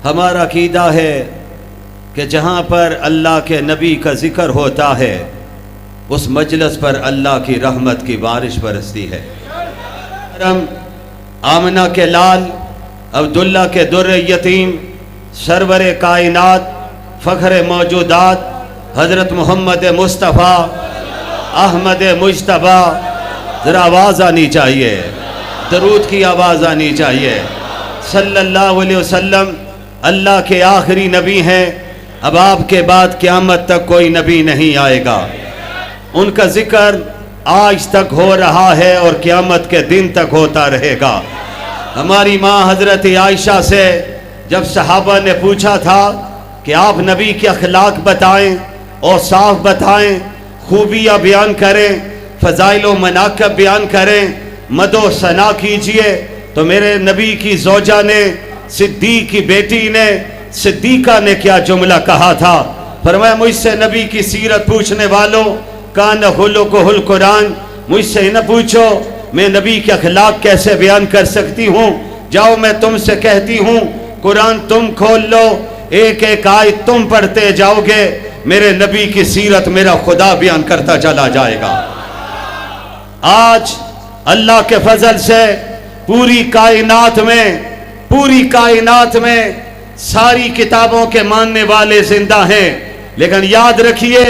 हमारा अकीदा है कि जहाँ पर अल्लाह के नबी का जिक्र होता है उस मजलिस पर अल्लाह की रहमत की बारिश बरसती है। आमना के लाल अब्दुल्ला के दुर्र यतीम सरवर कायनात फ़ख्र मौजूदात हज़रत मोहम्मद मुस्तफ़ा अहमद मुज्तबा, ज़रा आवाज़ आनी चाहिए, दरूद की आवाज़ आनी चाहिए। सल्लल्लाहु अलैहि वसल्लम अल्लाह के आखिरी नबी हैं। अब आपके बाद क़यामत तक कोई नबी नहीं आएगा। उनका जिक्र आज तक हो रहा है और क़यामत के दिन तक होता रहेगा। हमारी माँ हज़रत आयशा से जब सहाबा ने पूछा था कि आप नबी के अखलाक बताएं और साफ बताएं, खूबियाँ बयान करें, फ़ज़ाइल व मनाक़िब बयान करें, मदो सना कीजिए, तो मेरे नबी की ज़ौजा ने, सिद्दीक़ की बेटी ने, सिद्दीक़ा ने क्या जुमला कहा था? फरमाया, मुझसे नबी की सीरत पूछने वालों, कान खुलुकुहुल कुरान, मुझसे न पूछो मैं नबी के अखलाक कैसे बयान कर सकती हूँ। जाओ मैं तुमसे कहती हूँ, कुरान तुम खोल लो, एक एक आयत तुम पढ़ते जाओगे, मेरे नबी की सीरत मेरा खुदा बयान करता चला जाएगा। आज अल्लाह के फजल से पूरी कायनात में सारी किताबों के मानने वाले जिंदा हैं, लेकिन याद रखिए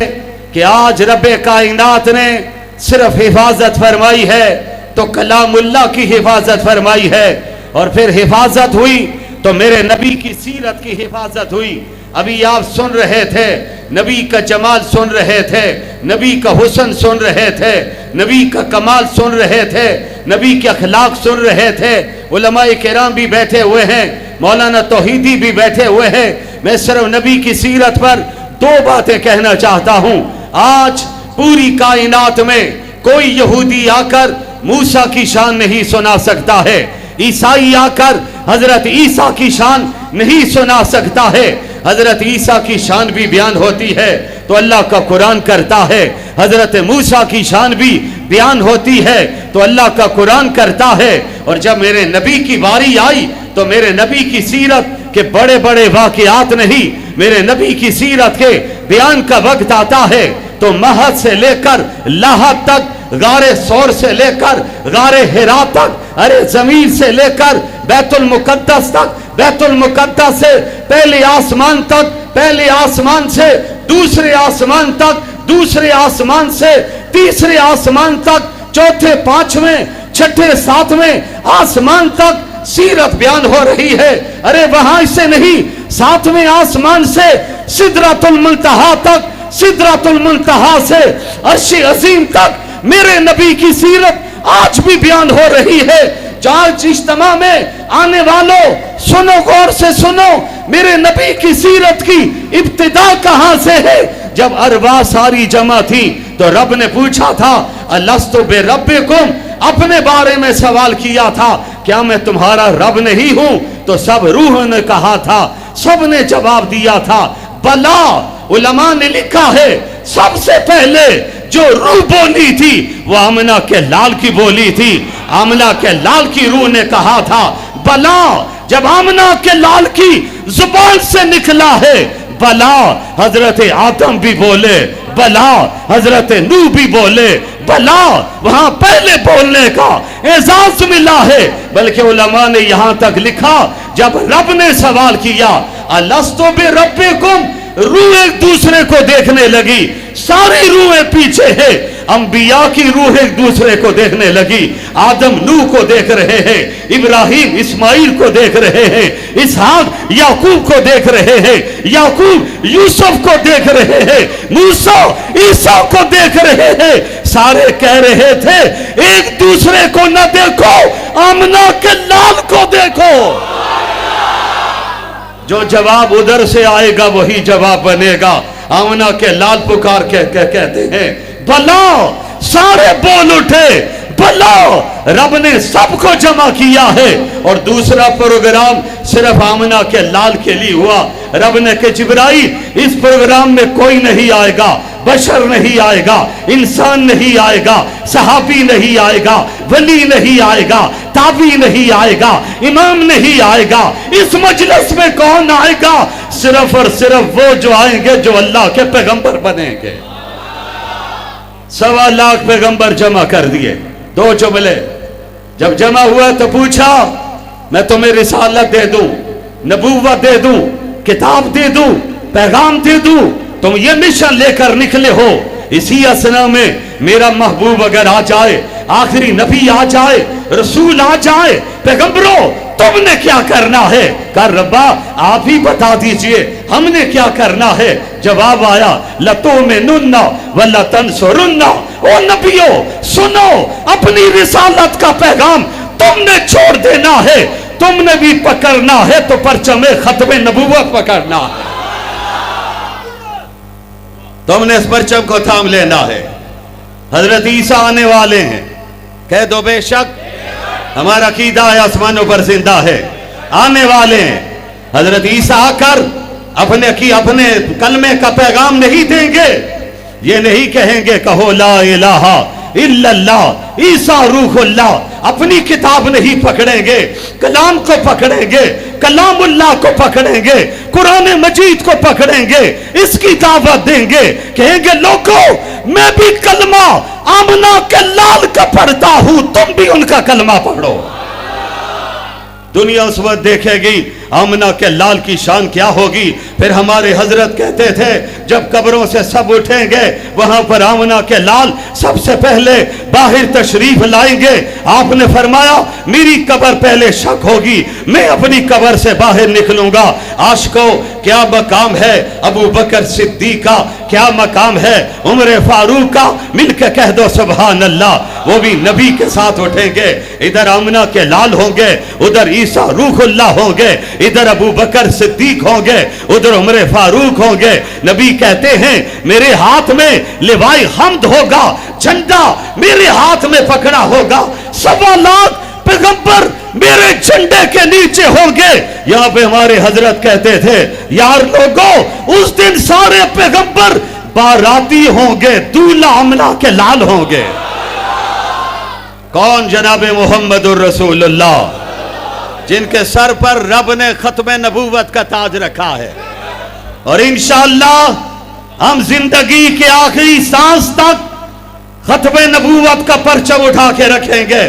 कि आज रब्बे कायनात ने सिर्फ हिफाजत फरमाई है तो कलामुल्लाह की हिफाजत फरमाई है, और फिर हिफाजत हुई तो मेरे नबी की सीरत की हिफाजत हुई। अभी आप सुन रहे थे, नबी का जमाल सुन रहे थे, नबी का हुस्न सुन रहे थे, नबी का कमाल सुन रहे थे, नबी के अखलाक सुन रहे थे। उलमाए किराम भी बैठे हुए हैं, मौलाना तौहीदी भी बैठे हुए हैं। मैं सिर्फ नबी की सीरत पर दो बातें कहना चाहता हूँ। आज पूरी कायनात में कोई यहूदी आकर मूसा की शान नहीं सुना सकता है, ईसाई आकर हजरत ईसा की शान नहीं सुना सकता है। हजरत ईसा की शान भी बयान होती है तो अल्लाह का कुरान करता है, हजरत मूसा की शान भी बयान होती है तो अल्लाह का कुरान करता है। और जब मेरे नबी की बारी आई तो मेरे नबी की सीरत के बड़े बड़े वाक़यात नहीं, मेरे नबी की सीरत के बयान का वक्त आता है तो महद से लेकर लाहद तक, गारे सौर से लेकर गारे हिरा तक, अरे जमीन से लेकर बैतुल मुकद्दस तक, बैतुल मुकद्दस से पहले आसमान तक, पहले आसमान से दूसरे आसमान तक, दूसरे आसमान से तीसरे आसमान तक, चौथे पांचवें छठे सातवें आसमान तक सीरत बयान हो रही है। अरे वहां से नहीं, सातवें आसमान से सिदरतुल मुंतहा तक, सिदरतुल मुंतहा से अर्श अजीम तक मेरे नबी की सीरत आज भी बयान हो रही है। आज इज्तिमा में आने वालों सुनो, गौर से सुनो, मेरे नबी की सीरत की इब्तिदा कहां से है? जब अरवा सारी जमा थी तो रब ने पूछा था, अलस्तु बिरब्बिकुम, अपने बारे में सवाल किया था, क्या मैं तुम्हारा रब नहीं हूं? तो सब रूह ने कहा था, सब ने जवाब दिया था बला। उलमा ने लिखा है सबसे पहले जो रूह बोली थी वो आमना के लाल की बोली थी। आमना के लाल की रूह ने कहा था बला। जब आमना के लाल की जुबान से निकला है बला, हजरत आदम भी बोले बला, हजरत नूह भी बोले बला, वहां पहले बोलने का एजाज मिला है। बल्कि उलमा ने यहां तक लिखा, जब रब ने सवाल किया अलस्तु बिरब्बिकुम, रूह एक दूसरे को देखने लगी, सारी रूहें पीछे है, अंबिया की रूह एक दूसरे को देखने लगी। आदम नूह को देख रहे हैं, इब्राहिम इस्माइल को देख रहे हैं, इसहाक याकूब को देख रहे हैं, याकूब यूसुफ को देख रहे हैं, मूसा ईसा को देख रहे हैं। सारे कह रहे थे एक दूसरे को न देखो, आमना के लाल को देखो। जो जवाब उधर से आएगा वही जवाब बनेगा। आमना के लाल पुकार के कहते हैं भला, सारे बोल उठे भला रब ने सबको जमा किया है। और दूसरा प्रोग्राम सिर्फ आमना के लाल के लिए हुआ। रब ने कहा जिब्राइल इस प्रोग्राम में कोई नहीं आएगा, बशर नहीं आएगा, इंसान नहीं आएगा, सहाबी नहीं आएगा, वली नहीं आएगा, ताबी नहीं आएगा, इमाम नहीं आएगा। इस मजलिस में कौन आएगा? सिर्फ और सिर्फ वो जो आएंगे जो अल्लाह के पैगंबर बनेंगे। 1.25 लाख पैगंबर जमा कर दिए। 2 जुमले जब जमा हुआ तो पूछा मैं तुम्हें रिसालत दे दूं, नबूवत दे दूं, किताब दे दूं, पैगाम दे दूं, तुम ये मिशन लेकर निकले हो। इसी असना में मेरा महबूब अगर आ जाए, आखिरी नबी आ जाए, रसूल आ जाए, पैगंबरों तुमने क्या करना है? कर रब्बा आप ही बता दीजिए हमने क्या करना है। जवाब आया लतो में नुन्ना वल्ला तंसुरुन्ना। ओ नबियों सुनो, अपनी रिसालत का पैगाम तुमने छोड़ देना है, तुमने भी पकड़ना है तो परचमे खत्मे नबूवत पकड़ना है। तुमने इस परचम को थाम लेना है। हजरत ईसा आने वाले हैं, कह दो बेशक हमारा अकीदा है आसमानों पर जिंदा है, आने वाले हैं। हजरत ईसा आकर अपने कलमे का पैगाम नहीं देंगे, ये नहीं कहेंगे कहो ला इलाहा इल्लल्लाह ईसा रूहुल्लाह। अपनी किताब नहीं पकड़ेंगे, कलाम को पकड़ेंगे, कलामुल्लाह को पकड़ेंगे, कुरान मजीद को पकड़ेंगे, इसकी दावत देंगे, कहेंगे लोगों मैं भी कलमा आमना के लाल का पढ़ता हूं, तुम भी उनका कलमा पढ़ो। दुनिया उस वक्त देखेगी आमना के लाल की शान क्या होगी। फिर हमारे हजरत कहते थे जब कब्रों से सब उठेंगे वहां पर आमना के लाल सबसे पहले बाहर तशरीफ लाएंगे। आपने फरमाया मेरी कब्र पहले शक होगी, मैं अपनी कब्र से बाहर निकलूंगा। आशिकों क्या मकाम है अबू बकर सिद्दीक का, क्या मकाम है उमर फारूक का, मिलकर कह दो सुभान अल्लाह। वो भी नबी के साथ उठेंगे, इधर आमना के लाल होंगे, उधर ईसा रूहुल्लाह होंगे, इधर अबू बकर सिद्दीक होंगे, उधर उमर फारूक होंगे। नबी कहते हैं मेरे हाथ में लिवाए हम्द होगा, झंडा मेरे हाथ में पकड़ा होगा, 1.25 लाख पैगंबर मेरे झंडे के नीचे होंगे। यहां पे हमारे हजरत कहते थे यार लोगों उस दिन सारे पैगंबर बाराती होंगे, दूल्हा आमना के लाल होंगे। कौन? जनाब मोहम्मदुर रसूलुल्लाह, जिनके सर पर रब ने खत्मे नबूवत का ताज रखा है। और इंशाअल्लाह हम जिंदगी के आखिरी सांस तक खत्मे नबूवत का परचम उठा के रखेंगे।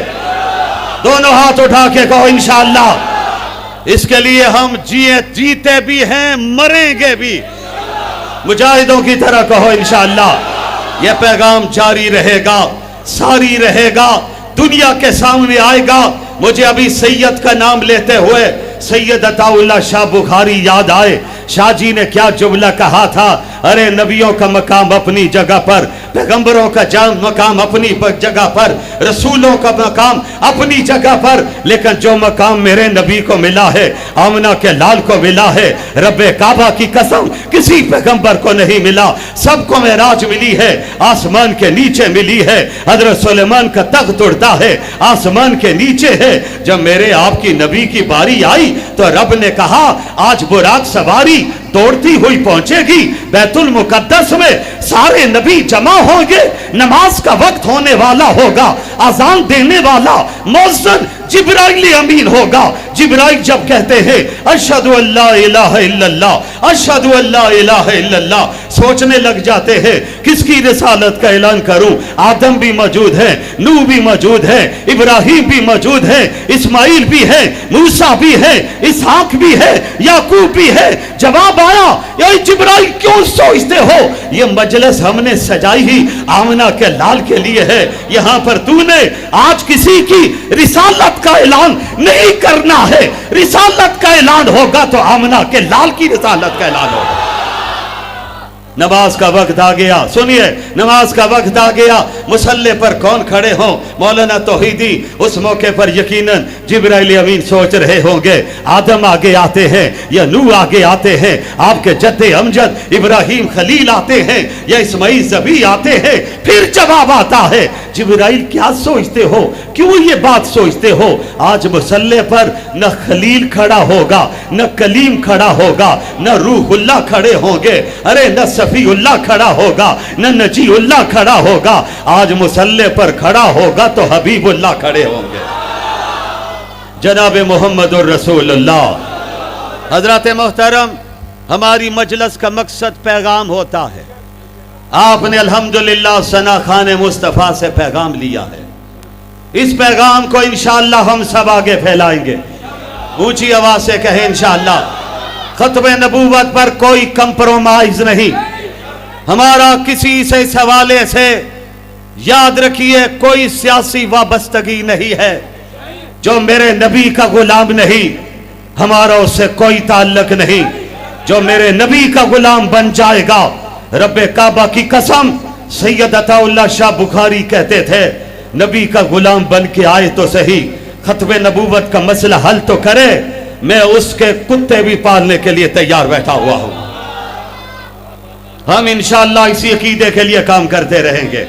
दोनों हाथ उठा के कहो इंशाअल्लाह। इसके लिए हम जीते भी हैं, मरेंगे भी। मुजाहिदों की तरह कहो इंशाअल्लाह। यह पैगाम जारी रहेगा, सारी रहेगा, दुनिया के सामने आएगा। मुझे अभी सैयद का नाम लेते हुए सैयद अताउल्लाह शाह बुखारी याद आए। शाह जी ने क्या जुमला कहा था, अरे नबियों का मकाम अपनी जगह पर, पैगंबरों का मकाम अपनी जगह पर, रसूलों का मकाम अपनी जगह पर, लेकिन जो मकाम मेरे नबी को मिला है, आमना के लाल को मिला है, रब्बे काबा की कसम किसी पैगंबर को नहीं मिला। सबको मेराज मिली है, आसमान के नीचे मिली है। हजरत सुलेमान का तख्त उड़ता है, आसमान के नीचे है। जब मेरे आपकी नबी की बारी आई तो रब ने कहा आज बुराक सवारी दौड़ती हुई पहुंचेगी बैतुल मुकद्दस में, सारे नबी जमा होंगे, नमाज का वक्त होने वाला होगा, अजान देने वाला मौज़िन जिब्राइल अमीन होगा। जिब्राइल जब कहते हैं अशहदु अल्ला इलाहा इल्लल्लाह, अशहदु अल्ला इलाहा इल्लल्लाह, सोचने लग जाते हैं किसकी रिसालत का ऐलान करूं। आदम भी मौजूद है, नूह भी मौजूद है, इब्राहिम भी मौजूद है, इस्माइल भी है, मूसा भी है, इसहाक भी है, याकूब भी है। जवाब आया ये जिब्राइल क्यों सोचते हो, ये मजलिस हमने सजाई ही आमना के लाल के लिए है। यहां पर तूने आज किसी की रिसालत का ऐलान नहीं करना है। रिसालत का ऐलान होगा तो आमना के लाल की रिसालत का ऐलान होगा। नमाज का वक्त आ गया, सुनिए, नमाज का वक्त आ गया। मुसल्ले पर कौन खड़े हों? मौलाना तौहीदी। उस मौके पर यकीनन जिब्राइल अमीन सोच रहे होंगे, आदम आगे आते हैं या नूह आगे आते हैं, आपके जद्दे अमजद इब्राहिम खलील आते हैं या इस्माइल ज़बी आते हैं। फिर जवाब आता है, जिब्राइल क्या सोचते हो, क्यों ये बात सोचते हो? आज मुसल्ले पर न खलील खड़ा होगा, न कलीम खड़ा होगा, न रूहुल्लाह खड़े होंगे, अरे न सफीउल्लाह खड़ा होगा, न नजीउल्लाह खड़ा होगा। आज मुसल्ले पर खड़ा होगा तो हबीबुल्लाह खड़े होंगे, जनाब मोहम्मदुर रसूलुल्लाह। हजरत मोहतरम, हमारी मजलिस का मकसद पैगाम होता है। आपने अल्हम्दुलिल्लाह सना खान मुस्तफ़ा से पैगाम लिया है। इस पैगाम को इंशाअल्लाह हम सब आगे फैलाएंगे। ऊंची आवाज से कहें इंशाअल्लाह। खत्मे नबूवत पर कोई कंप्रोमाइज नहीं हमारा किसी से इस हवाले से। याद रखिए, कोई सियासी वाबस्तगी नहीं है। जो मेरे नबी का गुलाम नहीं, हमारा उससे कोई ताल्लुक नहीं। जो मेरे नबी का गुलाम बन जाएगा, रब्बे काबा की कसम, सैयद अताउल्लाह शाह बुखारी कहते थे, नबी का गुलाम बन के आए तो सही, खत्मे नबूवत का मसला हल तो करे, मैं उसके कुत्ते भी पालने के लिए तैयार बैठा हुआ हूं। हम इंशाअल्लाह इसी अकीदे के लिए काम करते रहेंगे।